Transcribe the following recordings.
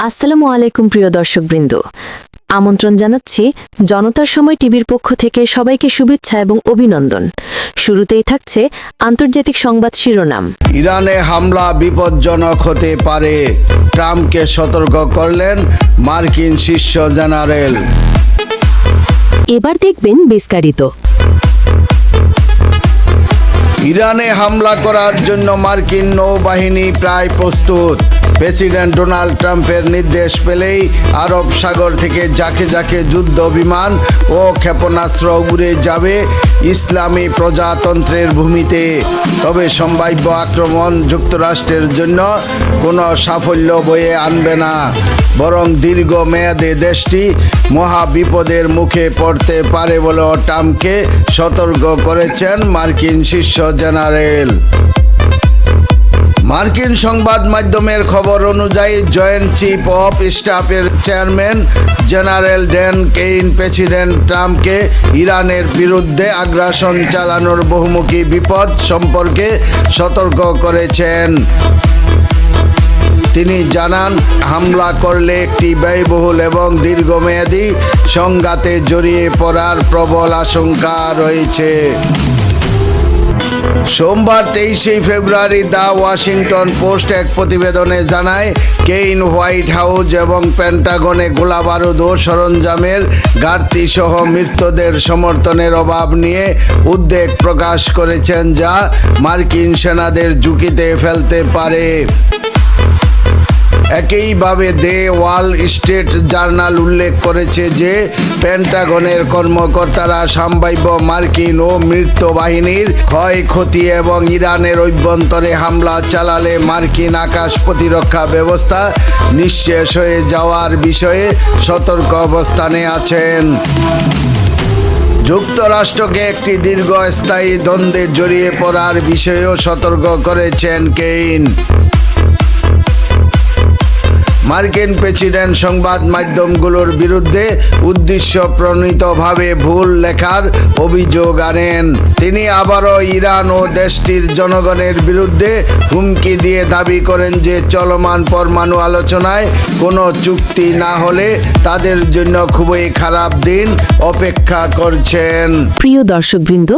আসসালামু আলাইকুম প্রিয় দর্শকবৃন্দ, আমন্ত্রণ জানাচ্ছি জনতার সময় টিভির পক্ষ থেকে সবাইকে শুভেচ্ছা এবং অভিনন্দন। শুরুতেই থাকছে আন্তর্জাতিক সংবাদ শিরোনাম। ইরানে হামলা বিপজ্জনক হতে পারে, ট্রাম্পকে সতর্ক করলেন মার্কিন শীর্ষ জেনারেল। এবার দেখবেন বিস্তারিত। ইরানে হামলা করার জন্য মার্কিন নৌবাহিনী প্রায় প্রস্তুত। প্রেসিডেন্ট ডোনাল্ড ট্রাম্পের নির্দেশ পেলেই আরব সাগর থেকে ঝাঁকে ঝাঁকে যুদ্ধ বিমান ও ক্ষেপণাস্ত্র উড়ে যাবে ইসলামী প্রজাতন্ত্রের ভূমিতে। তবে সম্ভাব্য আক্রমণ যুক্তরাষ্ট্রের জন্য কোনো সাফল্য বয়ে আনবে না, বরং দীর্ঘমেয়াদে দেশটি মহা বিপদের মুখে পড়তে পারে বলেও ট্রাম্পকে সতর্ক করেছেন মার্কিন শীর্ষ জেনারেল। মার্কিন সংবাদ মাধ্যমের খবর অনুযায়ী জয়েন্ট চিফ অফ স্টাফের chairman general Dan Caine president ট্রাম্পকে ইরানের বিরুদ্ধে আগ্রাসন চালানোর বহুমুখী বিপদ সম্পর্কে সতর্ক করেছেন। তিনি জানান, হামলা করলে একটি ব্যয়বহুল এবং দীর্ঘমেয়াদী সংঘাতে জড়িয়ে পড়ার প্রবল আশঙ্কা রয়েছে। সোমবার 23 ফেব্রুয়ারি দ্য ওয়াশিংটন পোস্ট এক প্রতিবেদনে জানায়, কেইন হোয়াইট হাউস এবং পেন্টাগনে গোলাবারুদ ও সরঞ্জামের ঘাটতি সহ মৃতদের সমর্থনের অভাব নিয়ে উদ্বেগ প্রকাশ করেছেন, যা মার্কিন সেনাদের ঝুঁকিতে ফেলতে পারে। একইভাবে দ্য ওয়াল স্ট্রিট জার্নাল উল্লেখ করেছে যে পেন্টাগনের কর্মকর্তারা সম্ভাব্য মার্কিন ও মিত্র বাহিনীর ক্ষয়ক্ষতি এবং ইরানের অভ্যন্তরে হামলা চালালে মার্কিন আকাশ প্রতিরক্ষা ব্যবস্থা নিঃশেষ হয়ে যাওয়ার বিষয়ে সতর্ক অবস্থানে আছেন। যুক্তরাষ্ট্রকে একটি দীর্ঘস্থায়ী দ্বন্দ্বে জড়িয়ে পড়ার বিষয়েও সতর্ক করেছেন কেইন। মার্কিন প্রেসিডেন্ট সংবাদ মাধ্যমগুলোর বিরুদ্ধে উদ্দেশ্যপ্রণীতভাবে ভুল লেখার অভিযোগ আনেন। তিনি আবারও ইরান ও দেশটির জনগণের বিরুদ্ধে হুমকি দিয়ে দাবি করেন যে চলমান পরমাণু আলোচনায় কোনো চুক্তি না হলে তাদের জন্য খুবই খারাপ দিন অপেক্ষা করছেন। প্রিয় দর্শকবৃন্দ,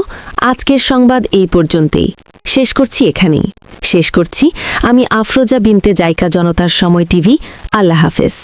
আজকের সংবাদ এই পর্যন্তই। শেষ করছি আমি আফরোজা বিনতে জাইকা, জনতার সময় টিভি। আল্লাহ হাফেজ।